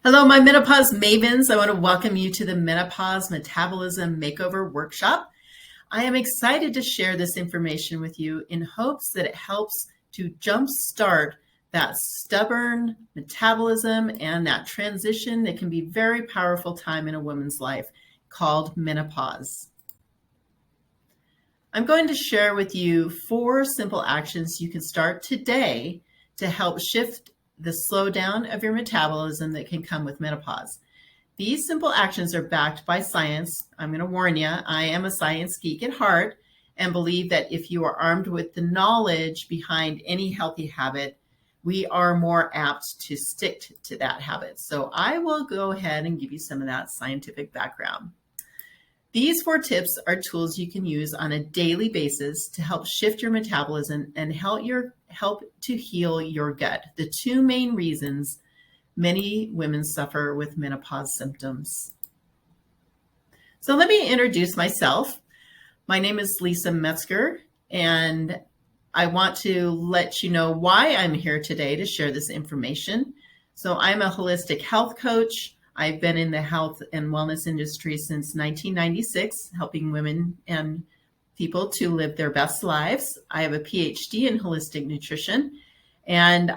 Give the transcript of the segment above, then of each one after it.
Hello, my menopause mavens. I want to welcome you to the Menopause Metabolism Makeover Workshop. I am excited to share this information with you in hopes that it helps to jumpstart that stubborn metabolism and that transition that can be a very powerful time in a woman's life called menopause. I'm going to share with you 4 simple actions you can start today to help shift the slowdown of your metabolism that can come with menopause. These simple actions are backed by science. I'm going to warn you, I am a science geek at heart and believe that if you are armed with the knowledge behind any healthy habit, we are more apt to stick to that habit. So I will go ahead and give you some of that scientific background. These 4 tips are tools you can use on a daily basis to help shift your metabolism and help to heal your gut, the 2 main reasons many women suffer with menopause symptoms. So let me introduce myself. My name is Lisa Metzger, and I want to let you know why I'm here today to share this information. So I'm a holistic health coach. I've been in the health and wellness industry since 1996, helping women and people to live their best lives. I have a PhD in holistic nutrition. And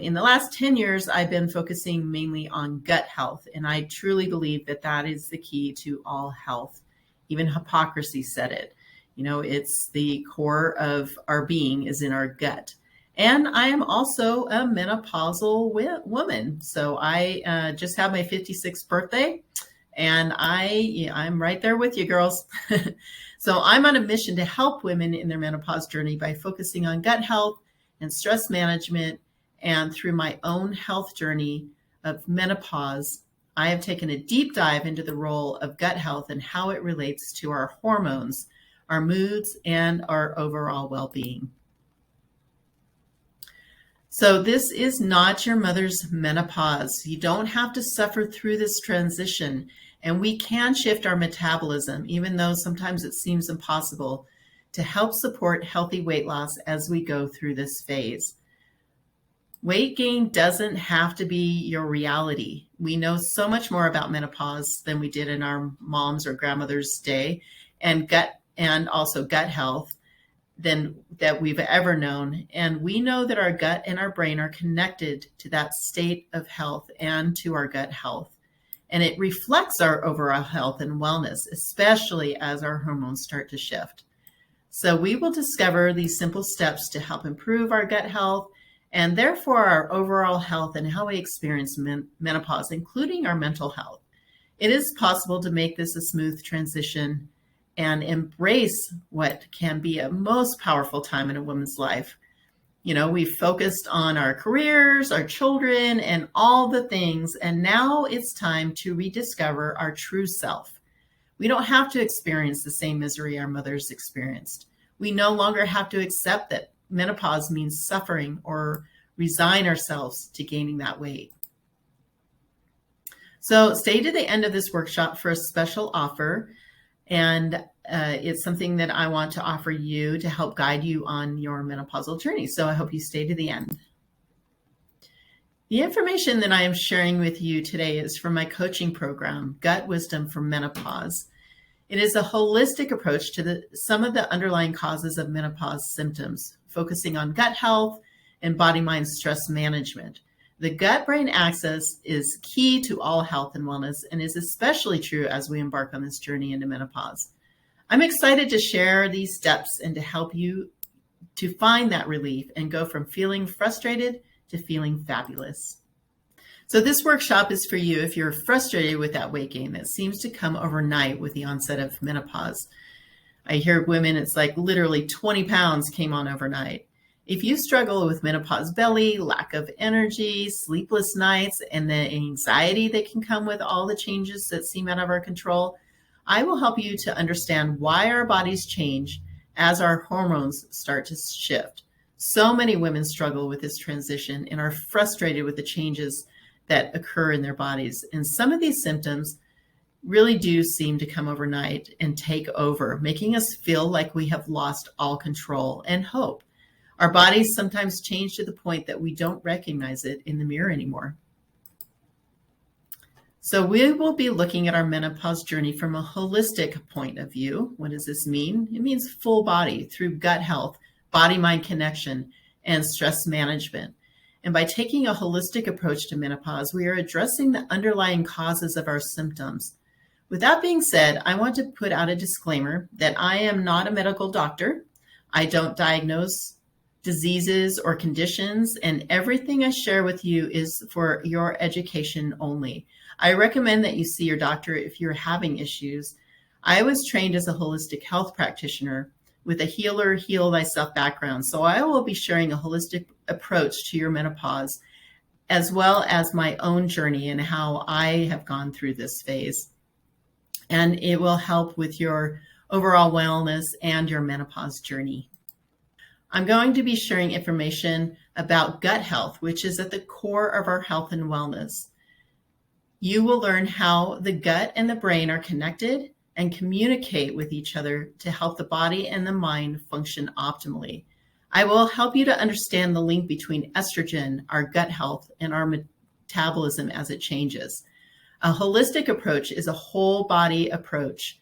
in the last 10 years, I've been focusing mainly on gut health. And I truly believe that that is the key to all health. Even Hippocrates said it. You know, it's the core of our being is in our gut. And I am also a menopausal woman. So I just had my 56th birthday, and I'm right there with you, girls. So I'm on a mission to help women in their menopause journey by focusing on gut health and stress management. And through my own health journey of menopause, I have taken a deep dive into the role of gut health and how it relates to our hormones, our moods, and our overall well-being. So this is not your mother's menopause. You don't have to suffer through this transition, and we can shift our metabolism, even though sometimes it seems impossible, to help support healthy weight loss as we go through this phase. Weight gain doesn't have to be your reality. We know so much more about menopause than we did in our mom's or grandmother's day, and also gut health than that we've ever known. And we know that our gut and our brain are connected to that state of health and to our gut health. And it reflects our overall health and wellness, especially as our hormones start to shift. So we will discover these simple steps to help improve our gut health and therefore our overall health and how we experience menopause, including our mental health. It is possible to make this a smooth transition and embrace what can be a most powerful time in a woman's life. You know, we've focused on our careers, our children, and all the things, and now it's time to rediscover our true self. We don't have to experience the same misery our mothers experienced. We no longer have to accept that menopause means suffering or resign ourselves to gaining that weight. So stay to the end of this workshop for a special offer. And it's something that I want to offer you to help guide you on your menopausal journey. So I hope you stay to the end. The information that I am sharing with you today is from my coaching program, Gut Wisdom for Menopause. It is a holistic approach to some of the underlying causes of menopause symptoms, focusing on gut health and body-mind stress management. The gut-brain axis is key to all health and wellness and is especially true as we embark on this journey into menopause. I'm excited to share these steps and to help you to find that relief and go from feeling frustrated to feeling fabulous. So this workshop is for you if you're frustrated with that weight gain that seems to come overnight with the onset of menopause. I hear women, it's like literally 20 pounds came on overnight. If you struggle with menopause belly, lack of energy, sleepless nights, and the anxiety that can come with all the changes that seem out of our control, I will help you to understand why our bodies change as our hormones start to shift. So many women struggle with this transition and are frustrated with the changes that occur in their bodies. And some of these symptoms really do seem to come overnight and take over, making us feel like we have lost all control and hope. Our bodies sometimes change to the point that we don't recognize it in the mirror anymore. So we will be looking at our menopause journey from a holistic point of view. What does this mean? It means full body through gut health, body-mind connection, and stress management. And by taking a holistic approach to menopause, we are addressing the underlying causes of our symptoms. With that being said, I want to put out a disclaimer that I am not a medical doctor. I don't diagnose diseases or conditions, and everything I share with you is for your education only. I recommend that you see your doctor if you're having issues. I was trained as a holistic health practitioner with a healer, heal thyself background. So I will be sharing a holistic approach to your menopause, as well as my own journey and how I have gone through this phase. And it will help with your overall wellness and your menopause journey. I'm going to be sharing information about gut health, which is at the core of our health and wellness. You will learn how the gut and the brain are connected and communicate with each other to help the body and the mind function optimally. I will help you to understand the link between estrogen, our gut health, and our metabolism as it changes. A holistic approach is a whole body approach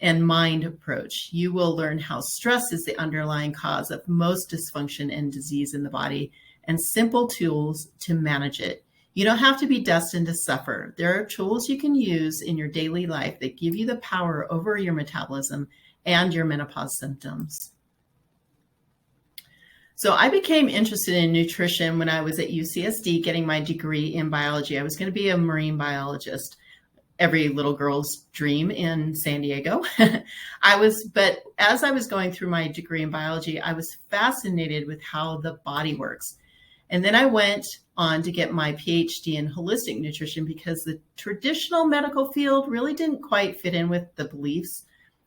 and mind approach. You will learn how stress is the underlying cause of most dysfunction and disease in the body, and simple tools to manage it. You don't have to be destined to suffer. There are tools you can use in your daily life that give you the power over your metabolism and your menopause symptoms. So I became interested in nutrition when I was at UCSD getting my degree in biology. I was going to be a marine biologist, every little girl's dream in San Diego. But as I was going through my degree in biology, I was fascinated with how the body works. And then I went on to get my PhD in holistic nutrition because the traditional medical field really didn't quite fit in with the beliefs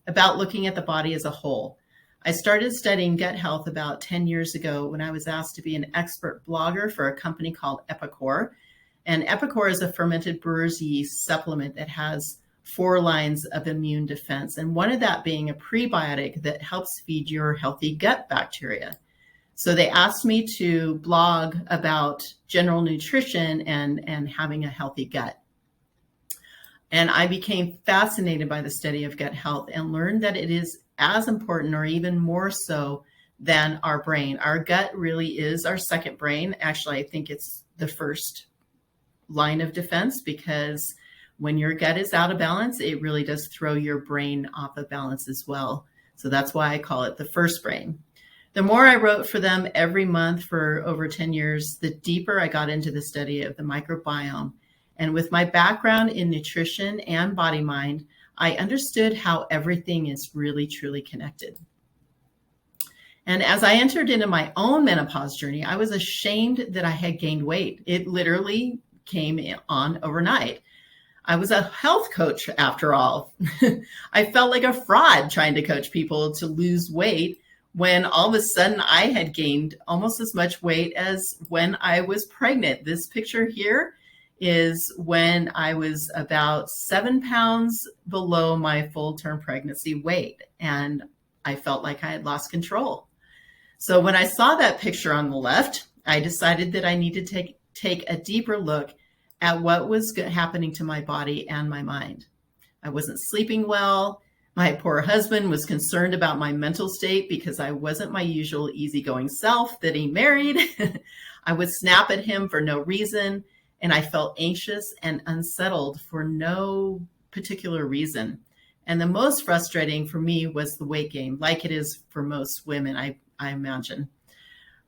about looking at the body as a whole. I started studying gut health about 10 years ago when I was asked to be an expert blogger for a company called Epicor. And Epicor is a fermented brewer's yeast supplement that has 4 lines of immune defense, and one of that being a prebiotic that helps feed your healthy gut bacteria. So they asked me to blog about general nutrition and having a healthy gut. And I became fascinated by the study of gut health and learned that it is as important or even more so than our brain. Our gut really is our second brain. Actually, I think it's the first line of defense, because when your gut is out of balance, it really does throw your brain off of balance as well. So that's why I call it the first brain. The more I wrote for them every month for over 10 years, the deeper I got into the study of the microbiome. And with my background in nutrition and body mind, I understood how everything is really, truly connected. And as I entered into my own menopause journey, I was ashamed that I had gained weight. It literally came on overnight. I was a health coach after all. I felt like a fraud trying to coach people to lose weight when all of a sudden I had gained almost as much weight as when I was pregnant. This picture here is when I was about 7 pounds below my full-term pregnancy weight, and I felt like I had lost control. So when I saw that picture on the left, I decided that I needed to take a deeper look at what was happening to my body and my mind. I wasn't sleeping well. My poor husband was concerned about my mental state because I wasn't my usual easygoing self that he married. I would snap at him for no reason, and I felt anxious and unsettled for no particular reason. And the most frustrating for me was the weight gain, like it is for most women, I imagine.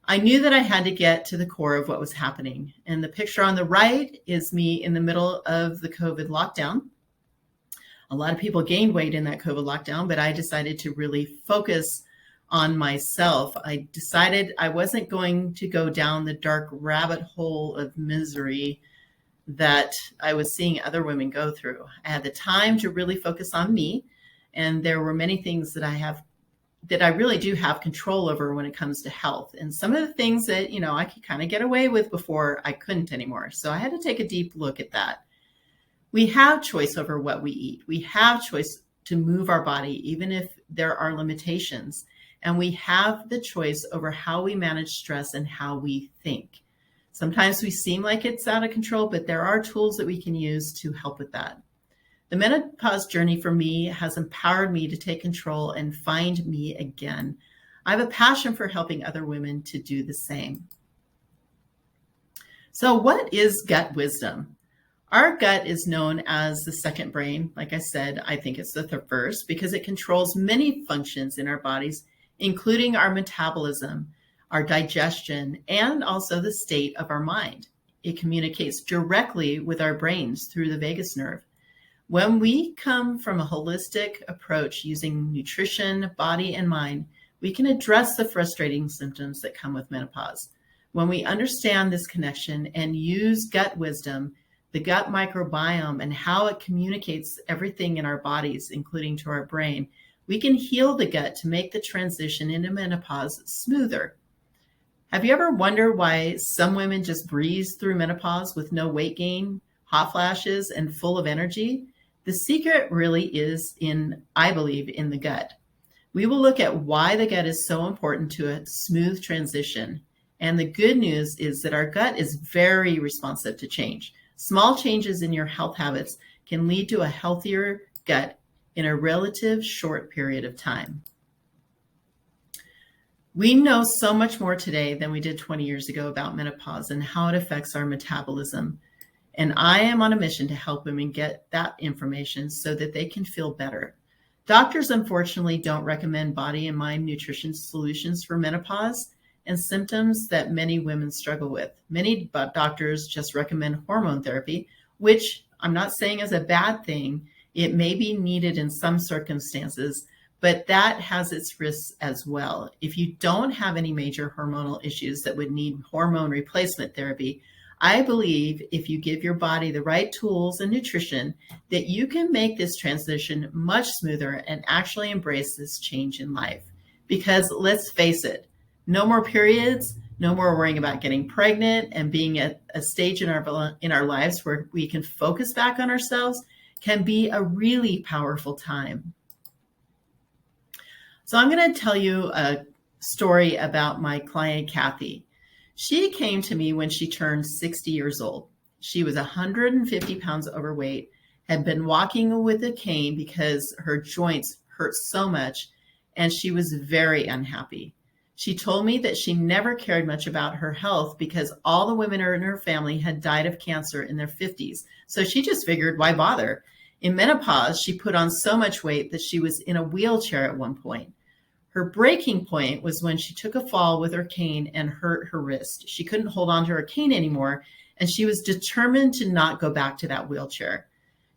I knew that I had to get to the core of what was happening. And the picture on the right is me in the middle of the COVID lockdown. A lot of people gained weight in that COVID lockdown, but I decided to really focus on myself. I decided I wasn't going to go down the dark rabbit hole of misery that I was seeing other women go through. I had the time to really focus on me, and there were many things that I really do have control over when it comes to health. And some of the things that, I could kind of get away with before, I couldn't anymore. So I had to take a deep look at that. We have choice over what we eat. We have choice to move our body, even if there are limitations. And we have the choice over how we manage stress and how we think. Sometimes we seem like it's out of control, but there are tools that we can use to help with that. The menopause journey for me has empowered me to take control and find me again. I have a passion for helping other women to do the same. So what is gut wisdom? Our gut is known as the second brain. Like I said, I think it's the first because it controls many functions in our bodies, including our metabolism, our digestion, and also the state of our mind. It communicates directly with our brains through the vagus nerve. When we come from a holistic approach using nutrition, body, and mind, we can address the frustrating symptoms that come with menopause. When we understand this connection and use gut wisdom, the gut microbiome, and how it communicates everything in our bodies, including to our brain, we can heal the gut to make the transition into menopause smoother. Have you ever wondered why some women just breeze through menopause with no weight gain, hot flashes, and full of energy? The secret really is I believe, in the gut. We will look at why the gut is so important to a smooth transition. And the good news is that our gut is very responsive to change. Small changes in your health habits can lead to a healthier gut in a relative short period of time. We know so much more today than we did 20 years ago about menopause and how it affects our metabolism. And I am on a mission to help women get that information so that they can feel better. Doctors, unfortunately, don't recommend body and mind nutrition solutions for menopause and symptoms that many women struggle with. Many doctors just recommend hormone therapy, which I'm not saying is a bad thing. It may be needed in some circumstances, but that has its risks as well. If you don't have any major hormonal issues that would need hormone replacement therapy, I believe if you give your body the right tools and nutrition, that you can make this transition much smoother and actually embrace this change in life. Because let's face it, no more periods, no more worrying about getting pregnant and being at a stage in our lives where we can focus back on ourselves can be a really powerful time. So I'm going to tell you a story about my client, Kathy. She came to me when she turned 60 years old. She was 150 pounds overweight, had been walking with a cane because her joints hurt so much, and she was very unhappy. She told me that she never cared much about her health because all the women in her family had died of cancer in their 50s. So she just figured, why bother? In menopause, she put on so much weight that she was in a wheelchair at one point. Her breaking point was when she took a fall with her cane and hurt her wrist. She couldn't hold on to her cane anymore, and she was determined to not go back to that wheelchair.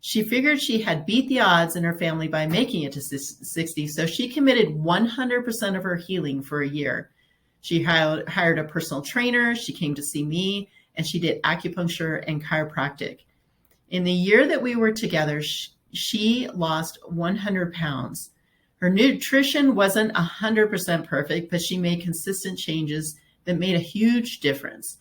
She figured she had beat the odds in her family by making it to 60, so she committed 100% of her healing for a year. She hired a personal trainer, she came to see me, and she did acupuncture and chiropractic. In the year that we were together, she lost 100 pounds. Her nutrition wasn't 100% perfect, but she made consistent changes that made a huge difference.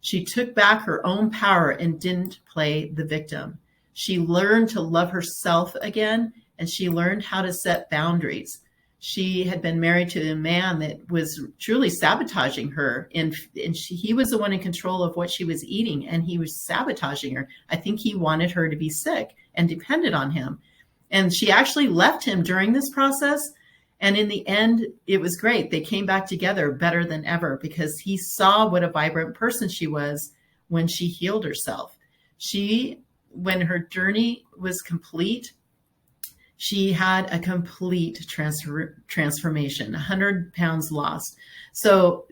She took back her own power and didn't play the victim. She learned to love herself again, and she learned how to set boundaries. She had been married to a man that was truly sabotaging her, and he was the one in control of what she was eating, and he was sabotaging her. I think he wanted her to be sick and depended on him. And she actually left him during this process. And in the end, it was great. They came back together better than ever because he saw what a vibrant person she was when she healed herself. When her journey was complete, she had a complete transformation, 100 pounds lost. So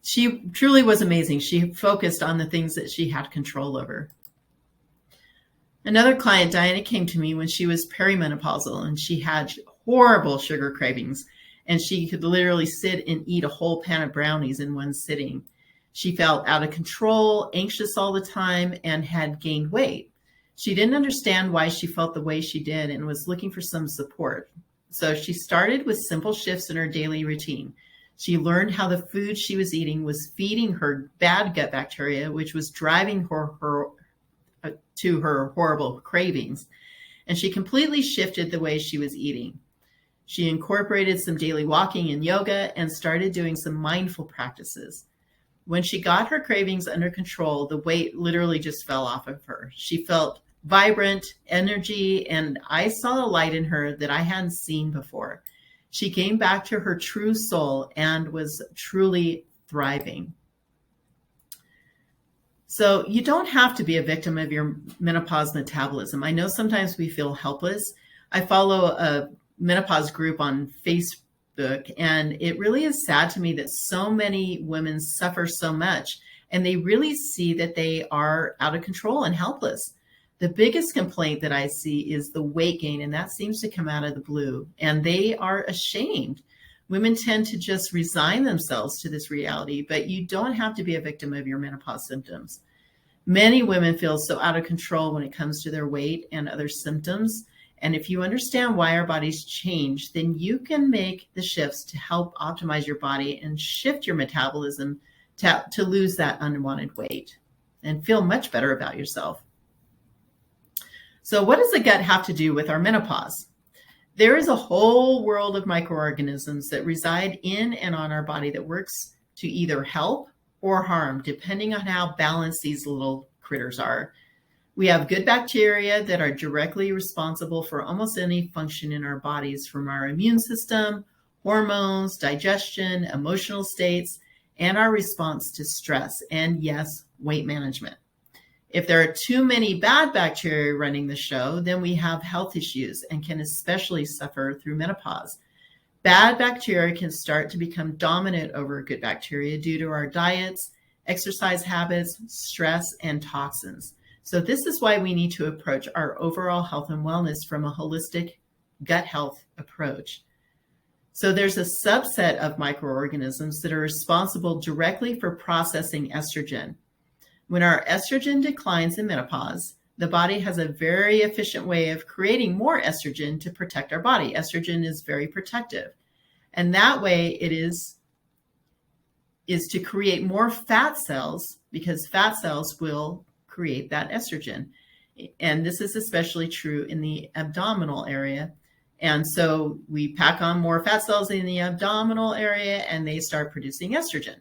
she truly was amazing. She focused on the things that she had control over. Another client, Diana, came to me when she was perimenopausal and she had horrible sugar cravings, and she could literally sit and eat a whole pan of brownies in one sitting. She felt out of control, anxious all the time, and had gained weight. She didn't understand why she felt the way she did and was looking for some support. So she started with simple shifts in her daily routine. She learned how the food she was eating was feeding her bad gut bacteria, which was driving her to her horrible cravings. And she completely shifted the way she was eating. She incorporated some daily walking and yoga and started doing some mindful practices. When she got her cravings under control, the weight literally just fell off of her. She felt vibrant, energy, and I saw a light in her that I hadn't seen before. She came back to her true soul and was truly thriving. So you don't have to be a victim of your menopause metabolism. I know sometimes we feel helpless. I follow a menopause group on Facebook, and it really is sad to me that so many women suffer so much, and they really see that they are out of control and helpless. The biggest complaint that I see is the weight gain, and that seems to come out of the blue, and they are ashamed. Women tend to just resign themselves to this reality, but you don't have to be a victim of your menopause symptoms. Many women feel so out of control when it comes to their weight and other symptoms. And if you understand why our bodies change, then you can make the shifts to help optimize your body and shift your metabolism to lose that unwanted weight and feel much better about yourself. So what does the gut have to do with our menopause? There is a whole world of microorganisms that reside in and on our body that works to either help or harm, depending on how balanced these little critters are. We have good bacteria that are directly responsible for almost any function in our bodies, from our immune system, hormones, digestion, emotional states, and our response to stress, and yes, weight management. If there are too many bad bacteria running the show, then we have health issues and can especially suffer through menopause. Bad bacteria can start to become dominant over good bacteria due to our diets, exercise habits, stress, and toxins. So this is why we need to approach our overall health and wellness from a holistic gut health approach. So there's a subset of microorganisms that are responsible directly for processing estrogen. When our estrogen declines in menopause, the body has a very efficient way of creating more estrogen to protect our body. Estrogen is very protective. And that way it is to create more fat cells, because fat cells will create that estrogen. And this is especially true in the abdominal area. And so we pack on more fat cells in the abdominal area and they start producing estrogen.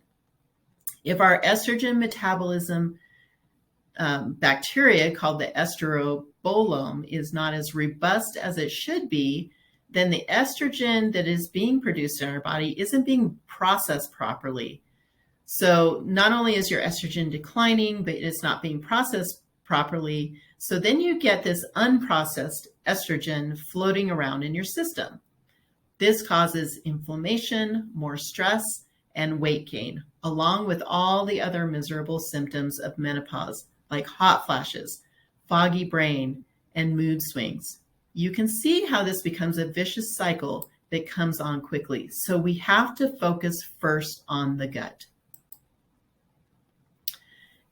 If our estrogen metabolism bacteria, called the estrobolome, is not as robust as it should be, then the estrogen that is being produced in our body isn't being processed properly. So not only is your estrogen declining, but it's not being processed properly. So then you get this unprocessed estrogen floating around in your system. This causes inflammation, more stress, and weight gain, along with all the other miserable symptoms of menopause, like hot flashes, foggy brain, and mood swings. You can see how this becomes a vicious cycle that comes on quickly. So we have to focus first on the gut.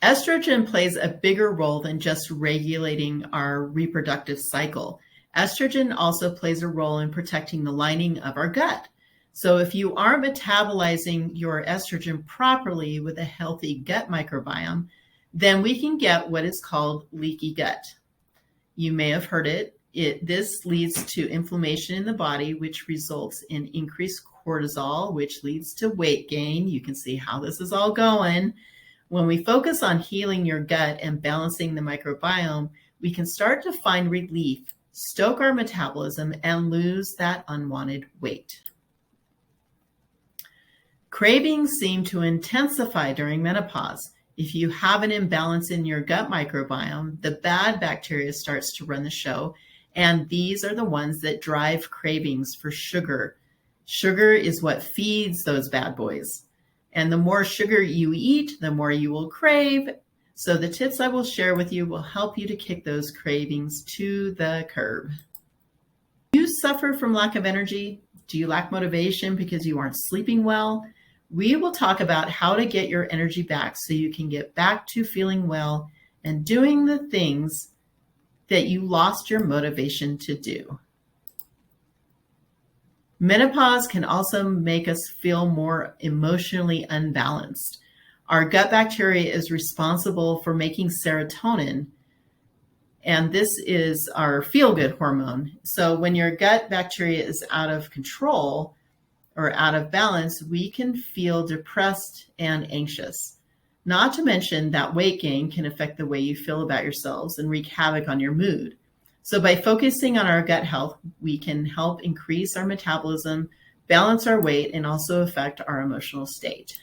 Estrogen plays a bigger role than just regulating our reproductive cycle. Estrogen also plays a role in protecting the lining of our gut. So if you aren't metabolizing your estrogen properly with a healthy gut microbiome, then we can get what is called leaky gut. You may have heard it. This leads to inflammation in the body, which results in increased cortisol, which leads to weight gain. You can see how this is all going. When we focus on healing your gut and balancing the microbiome, we can start to find relief, stoke our metabolism, and lose that unwanted weight. Cravings seem to intensify during menopause. If you have an imbalance in your gut microbiome, the bad bacteria starts to run the show, and these are the ones that drive cravings for sugar. Sugar is what feeds those bad boys. And the more sugar you eat, the more you will crave. So the tips I will share with you will help you to kick those cravings to the curb. Do you suffer from lack of energy? Do you lack motivation because you aren't sleeping well? We will talk about how to get your energy back so you can get back to feeling well and doing the things that you lost your motivation to do. Menopause can also make us feel more emotionally unbalanced. Our gut bacteria is responsible for making serotonin, and this is our feel-good hormone. So when your gut bacteria is out of control or out of balance, we can feel depressed and anxious. Not to mention that weight gain can affect the way you feel about yourselves and wreak havoc on your mood. So by focusing on our gut health, we can help increase our metabolism, balance our weight, and also affect our emotional state.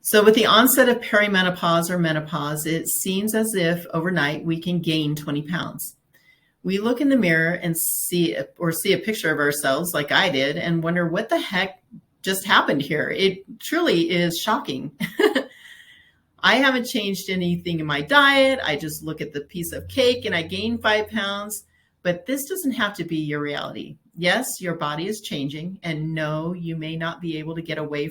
So with the onset of perimenopause or menopause, it seems as if overnight we can gain 20 pounds. We look in the mirror and see a picture of ourselves like I did and wonder what the heck just happened here. It truly is shocking. I haven't changed anything in my diet. I just look at the piece of cake and I gain 5 pounds. But this doesn't have to be your reality. Yes, your body is changing. And no, you may not be able to get away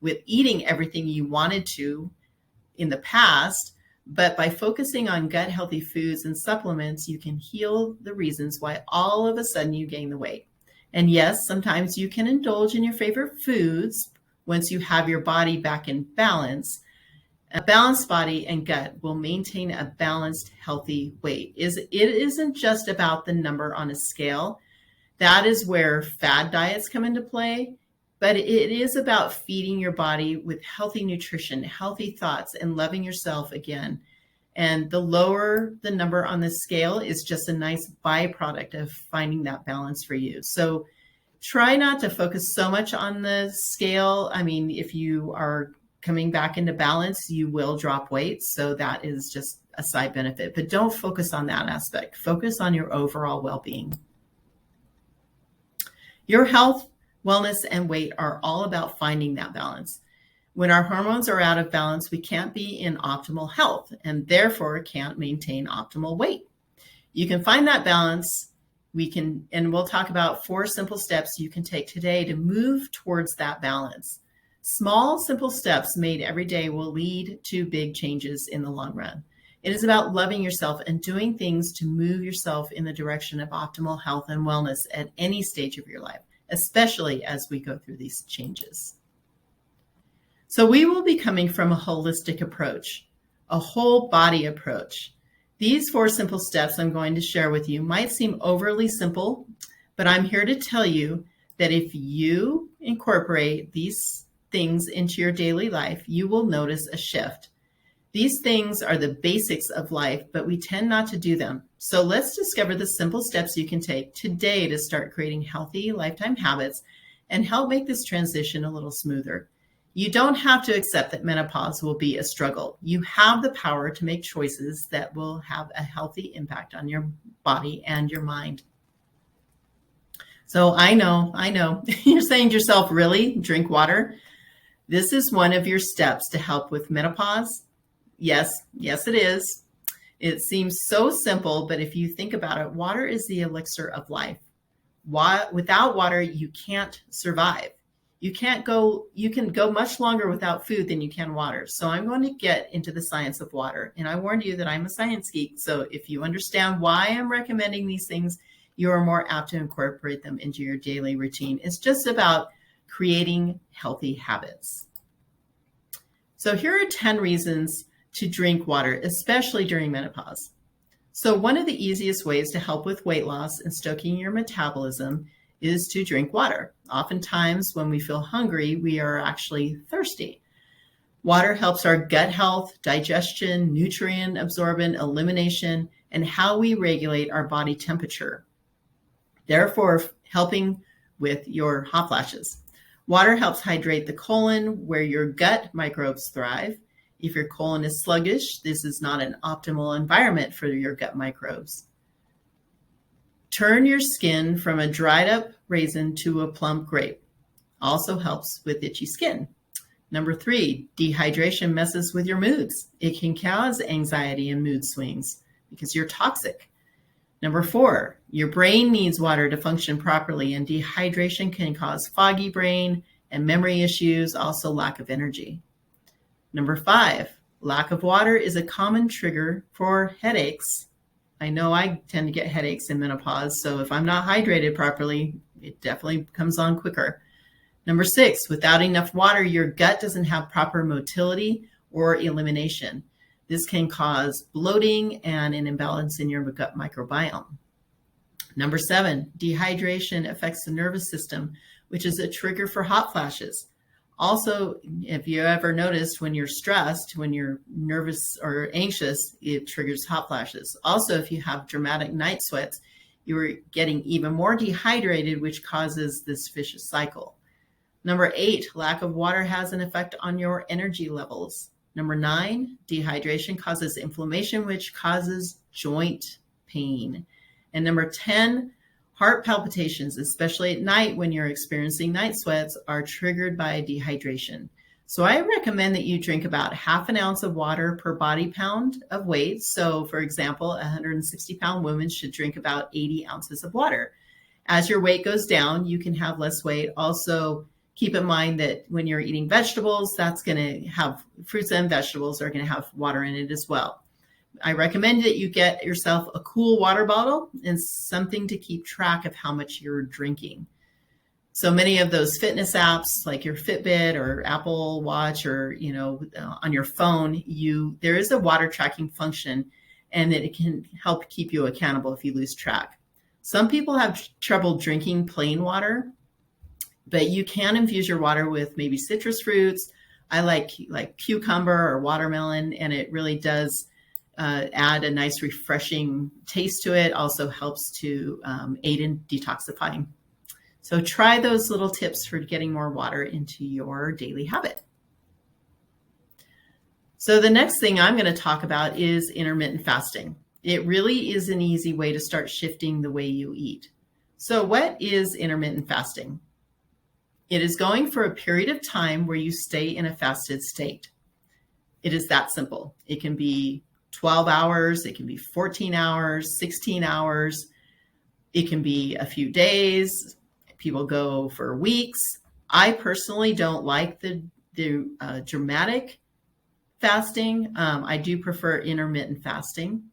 with eating everything you wanted to in the past. But by focusing on gut healthy foods and supplements, you can heal the reasons why all of a sudden you gain the weight. And yes, sometimes you can indulge in your favorite foods once you have your body back in balance. A balanced body and gut will maintain a balanced, healthy weight. It isn't just about the number on a scale. That is where fad diets come into play. But it is about feeding your body with healthy nutrition, healthy thoughts, and loving yourself again. And the lower the number on the scale is just a nice byproduct of finding that balance for you. So try not to focus so much on the scale. I mean, if you are coming back into balance, you will drop weight. So that is just a side benefit. But don't focus on that aspect. Focus on your overall well-being. Your health, wellness, and weight are all about finding that balance. When our hormones are out of balance, we can't be in optimal health and therefore can't maintain optimal weight. You can find that balance. We'll talk about 4 simple steps you can take today to move towards that balance. Small, simple steps made every day will lead to big changes in the long run. It is about loving yourself and doing things to move yourself in the direction of optimal health and wellness at any stage of your life, especially as we go through these changes. So we will be coming from a holistic approach, a whole body approach. These 4 simple steps I'm going to share with you might seem overly simple, but I'm here to tell you that if you incorporate these things into your daily life, you will notice a shift. These things are the basics of life, but we tend not to do them. So let's discover the simple steps you can take today to start creating healthy lifetime habits and help make this transition a little smoother. You don't have to accept that menopause will be a struggle. You have the power to make choices that will have a healthy impact on your body and your mind. So I know, you're saying to yourself, really? Drink water? This is one of your steps to help with menopause. Yes, it is. It seems so simple, but if you think about it, water is the elixir of life. Without water, you can't survive. You can go much longer without food than you can water. So I'm going to get into the science of water. And I warned you that I'm a science geek. So if you understand why I'm recommending these things, you are more apt to incorporate them into your daily routine. It's just about creating healthy habits. So here are 10 reasons to drink water, especially during menopause. So one of the easiest ways to help with weight loss and stoking your metabolism is to drink water. Oftentimes when we feel hungry, we are actually thirsty. Water helps our gut health, digestion, nutrient absorption, elimination, and how we regulate our body temperature, therefore helping with your hot flashes. Water helps hydrate the colon, where your gut microbes thrive. If your colon is sluggish, this is not an optimal environment for your gut microbes. Turn your skin from a dried up raisin to a plump grape. Also helps with itchy skin. Number 3, dehydration messes with your moods. It can cause anxiety and mood swings because you're toxic. Number 4, your brain needs water to function properly, and dehydration can cause foggy brain and memory issues, also lack of energy. Number 5, lack of water is a common trigger for headaches. I know I tend to get headaches in menopause, so if I'm not hydrated properly, it definitely comes on quicker. Number 6, without enough water, your gut doesn't have proper motility or elimination. This can cause bloating and an imbalance in your gut microbiome. Number 7, dehydration affects the nervous system, which is a trigger for hot flashes. Also, if you ever noticed when you're stressed, when you're nervous or anxious, it triggers hot flashes. Also, if you have dramatic night sweats, you're getting even more dehydrated, which causes this vicious cycle. Number 8, lack of water has an effect on your energy levels. Number 9, dehydration causes inflammation, which causes joint pain. And number 10, heart palpitations, especially at night when you're experiencing night sweats, are triggered by dehydration. So I recommend that you drink about half an ounce of water per body pound of weight. So for example, a 160-pound woman should drink about 80 ounces of water. As your weight goes down, you can have less weight. Also, keep in mind that when you're eating vegetables, that's going to have fruits and vegetables are going to have water in it as well. I recommend that you get yourself a cool water bottle and something to keep track of how much you're drinking. So many of those fitness apps like your Fitbit or Apple Watch or on your phone, there is a water tracking function, and that it can help keep you accountable if you lose track. Some people have trouble drinking plain water, but you can infuse your water with maybe citrus fruits. I like cucumber or watermelon, and it really does add a nice refreshing taste to it. Also helps to aid in detoxifying. So try those little tips for getting more water into your daily habit. So the next thing I'm going to talk about is intermittent fasting. It really is an easy way to start shifting the way you eat. So what is intermittent fasting? It is going for a period of time where you stay in a fasted state. It is that simple. It can be 12 hours, it can be 14 hours, 16 hours. It can be a few days. People go for weeks. I personally don't like the dramatic fasting. I do prefer intermittent fasting.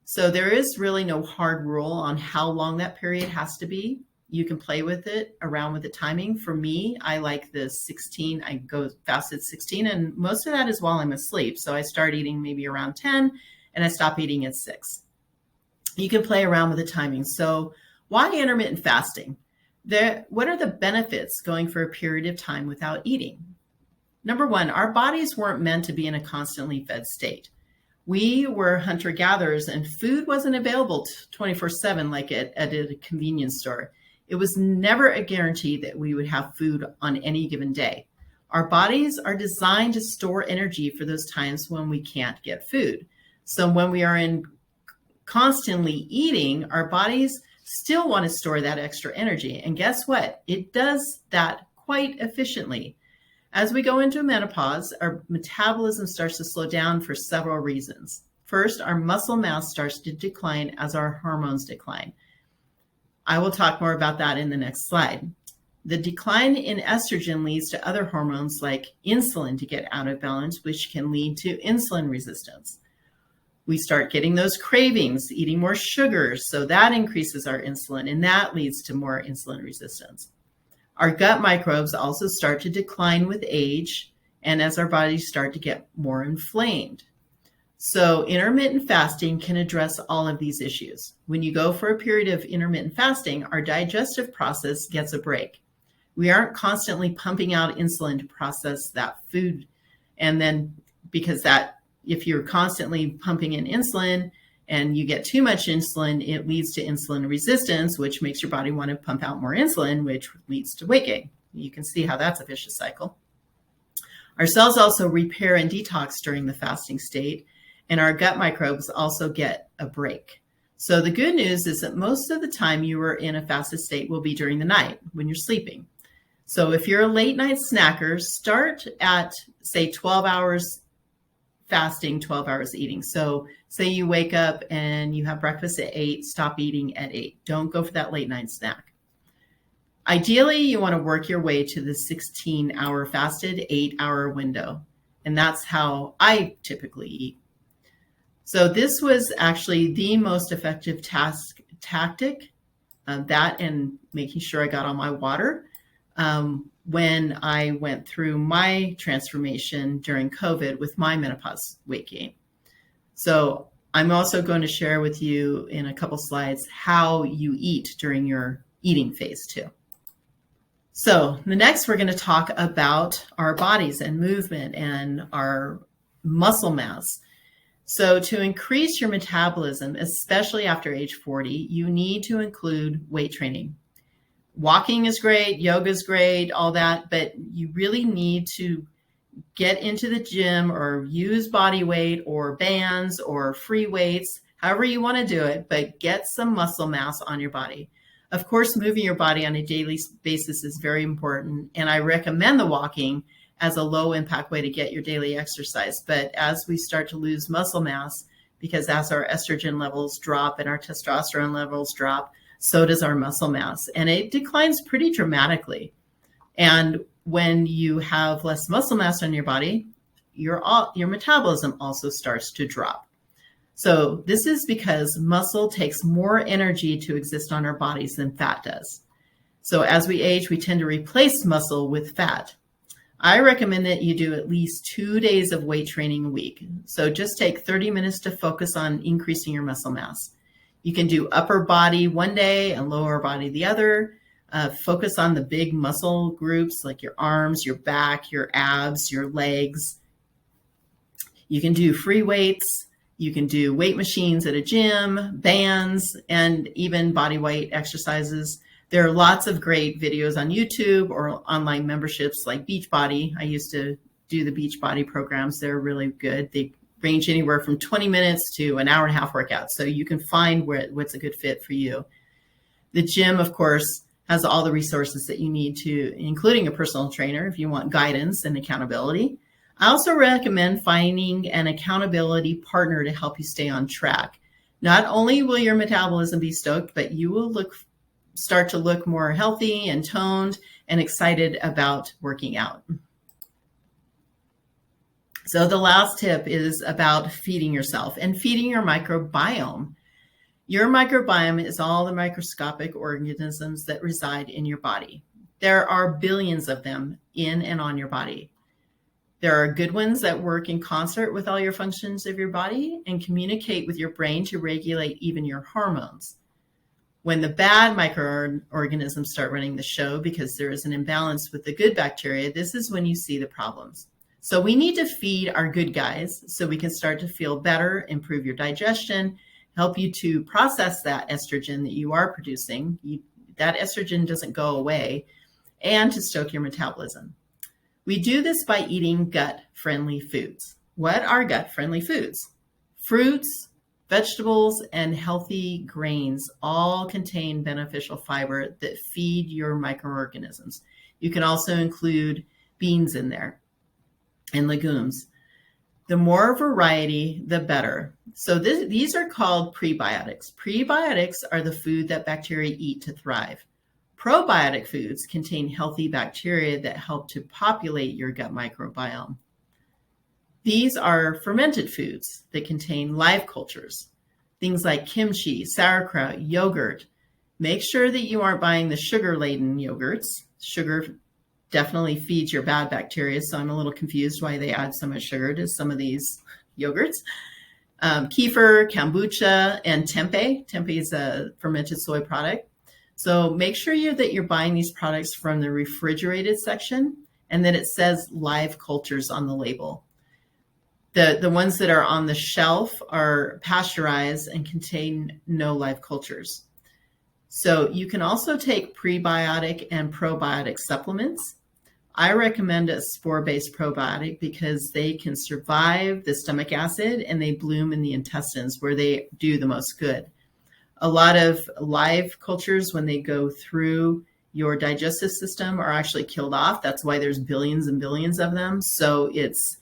So there is really no hard rule on how long that period has to be. You can play with it, around with the timing. For me, I like the 16. I go fasted 16, and most of that is while I'm asleep. So I start eating maybe around 10, and I stop eating at 6. You can play around with the timing. So why intermittent fasting? What are the benefits going for a period of time without eating? Number 1, our bodies weren't meant to be in a constantly fed state. We were hunter-gatherers, and food wasn't available 24/7 like at a convenience store. It was never a guarantee that we would have food on any given day. Our bodies are designed to store energy for those times when we can't get food. So when we are constantly eating, our bodies still want to store that extra energy. And guess what? It does that quite efficiently. As we go into menopause, our metabolism starts to slow down for several reasons. First, our muscle mass starts to decline as our hormones decline. I will talk more about that in the next slide. The decline in estrogen leads to other hormones like insulin to get out of balance, which can lead to insulin resistance. We start getting those cravings, eating more sugars, so that increases our insulin, and that leads to more insulin resistance. Our gut microbes also start to decline with age, and as our bodies start to get more inflamed. So intermittent fasting can address all of these issues. When you go for a period of intermittent fasting, our digestive process gets a break. We aren't constantly pumping out insulin to process that food. And then if you're constantly pumping in insulin and you get too much insulin, it leads to insulin resistance, which makes your body want to pump out more insulin, which leads to weight gain. You can see how that's a vicious cycle. Our cells also repair and detox during the fasting state, and our gut microbes also get a break. So the good news is that most of the time you are in a fasted state will be during the night when you're sleeping. So if you're a late night snacker, start at, say, 12 hours fasting, 12 hours eating. So say you wake up and you have breakfast at 8, stop eating at 8. Don't go for that late night snack. Ideally, you want to work your way to the 16-hour fasted, 8-hour window. And that's how I typically eat. So this was actually the most effective tactic, that and making sure I got all my water, when I went through my transformation during COVID with my menopause weight gain. So I'm also going to share with you in a couple slides how you eat during your eating phase too. So the next, we're going to talk about our bodies and movement and our muscle mass. So to increase your metabolism, especially after age 40, you need to include weight training. Walking is great, yoga is great, all that, but you really need to get into the gym or use body weight or bands or free weights, however you want to do it, but get some muscle mass on your body. Of course, moving your body on a daily basis is very important, and I recommend the walking as a low impact way to get your daily exercise. But as we start to lose muscle mass, because as our estrogen levels drop and our testosterone levels drop, so does our muscle mass, and it declines pretty dramatically. And when you have less muscle mass on your body, your metabolism also starts to drop. So this is because muscle takes more energy to exist on our bodies than fat does. So as we age, we tend to replace muscle with fat. I recommend that you do at least 2 days of weight training a week. So just take 30 minutes to focus on increasing your muscle mass. You can do upper body one day and lower body the other. Focus on the big muscle groups like your arms, your back, your abs, your legs. You can do free weights. You can do weight machines at a gym, bands, and even body weight exercises. There are lots of great videos on YouTube or online memberships like Beachbody. I used to do the Beachbody programs. They're really good. They range anywhere from 20 minutes to an hour and a half workout. So you can find what's a good fit for you. The gym, of course, has all the resources that you need to, including a personal trainer if you want guidance and accountability. I also recommend finding an accountability partner to help you stay on track. Not only will your metabolism be stoked, but you will start to look more healthy and toned and excited about working out. So the last tip is about feeding yourself and feeding your microbiome. Your microbiome is all the microscopic organisms that reside in your body. There are billions of them in and on your body. There are good ones that work in concert with all your functions of your body and communicate with your brain to regulate even your hormones. When the bad microorganisms start running the show because there is an imbalance with the good bacteria, this is when you see the problems. So we need to feed our good guys so we can start to feel better, improve your digestion, help you to process that estrogen that you are producing. That estrogen doesn't go away, and to stoke your metabolism. We do this by eating gut-friendly foods. What are gut-friendly foods? Fruits, vegetables, and healthy grains all contain beneficial fiber that feed your microorganisms. You can also include beans in there and legumes. The more variety, the better. So these are called prebiotics. Prebiotics are the food that bacteria eat to thrive. Probiotic foods contain healthy bacteria that help to populate your gut microbiome. These are fermented foods that contain live cultures, things like kimchi, sauerkraut, yogurt. Make sure that you aren't buying the sugar-laden yogurts. Sugar definitely feeds your bad bacteria, so I'm a little confused why they add so much sugar to some of these yogurts. Kefir, kombucha, and tempeh. Tempeh is a fermented soy product. So make sure that you're buying these products from the refrigerated section and that it says live cultures on the label. The ones that are on the shelf are pasteurized and contain no live cultures. So you can also take prebiotic and probiotic supplements. I recommend a spore-based probiotic because they can survive the stomach acid and they bloom in the intestines where they do the most good. A lot of live cultures, when they go through your digestive system, are actually killed off. That's why there's billions and billions of them. So it's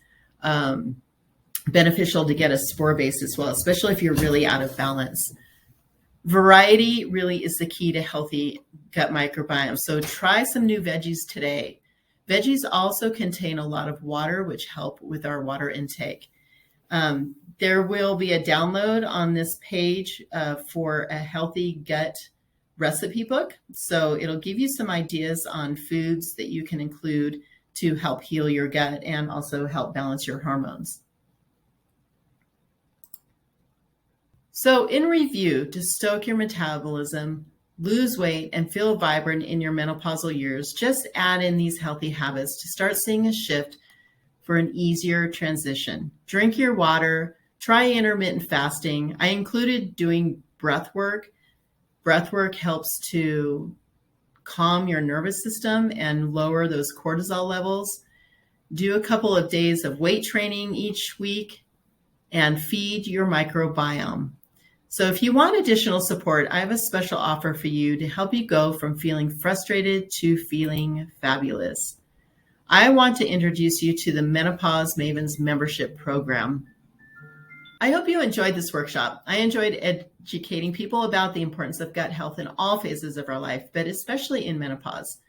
beneficial to get a spore base as well, especially if you're really out of balance. Variety really is the key to healthy gut microbiome. So try some new veggies today. Veggies also contain a lot of water, which help with our water intake. There will be a download on this page for a healthy gut recipe book. So it'll give you some ideas on foods that you can include to help heal your gut and also help balance your hormones. So in review, to stoke your metabolism, lose weight, and feel vibrant in your menopausal years, just add in these healthy habits to start seeing a shift for an easier transition. Drink your water, try intermittent fasting. I included doing breath work. Breath work helps to calm your nervous system and lower those cortisol levels. Do a couple of days of weight training each week and feed your microbiome. So if you want additional support, I have a special offer for you to help you go from feeling frustrated to feeling fabulous. I want to introduce you to the Menopause Mavens membership program. I hope you enjoyed this workshop. I enjoyed educating people about the importance of gut health in all phases of our life, but especially in menopause.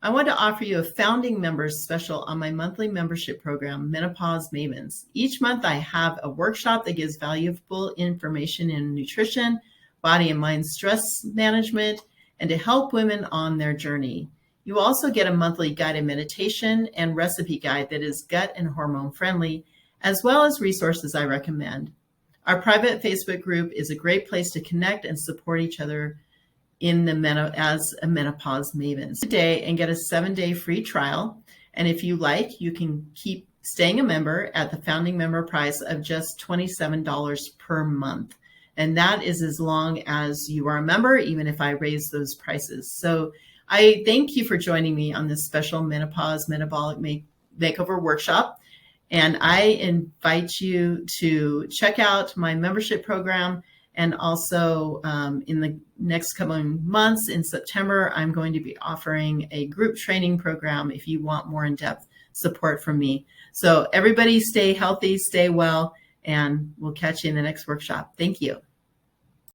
I want to offer you a founding members special on my monthly membership program, Menopause Mavens. Each month I have a workshop that gives valuable information in nutrition, body and mind stress management, and to help women on their journey. You also get a monthly guided meditation and recipe guide that is gut and hormone friendly, as well as resources I recommend. Our private Facebook group is a great place to connect and support each other as a menopause mavens today and get a 7-day free trial. And if you like, you can keep staying a member at the founding member price of just $27 per month. And that is as long as you are a member, even if I raise those prices. So I thank you for joining me on this special Menopause Metabolic Makeover workshop. And I invite you to check out my membership program. And also in the next coming months, in September, I'm going to be offering a group training program if you want more in-depth support from me. So everybody stay healthy, stay well, and we'll catch you in the next workshop. Thank you.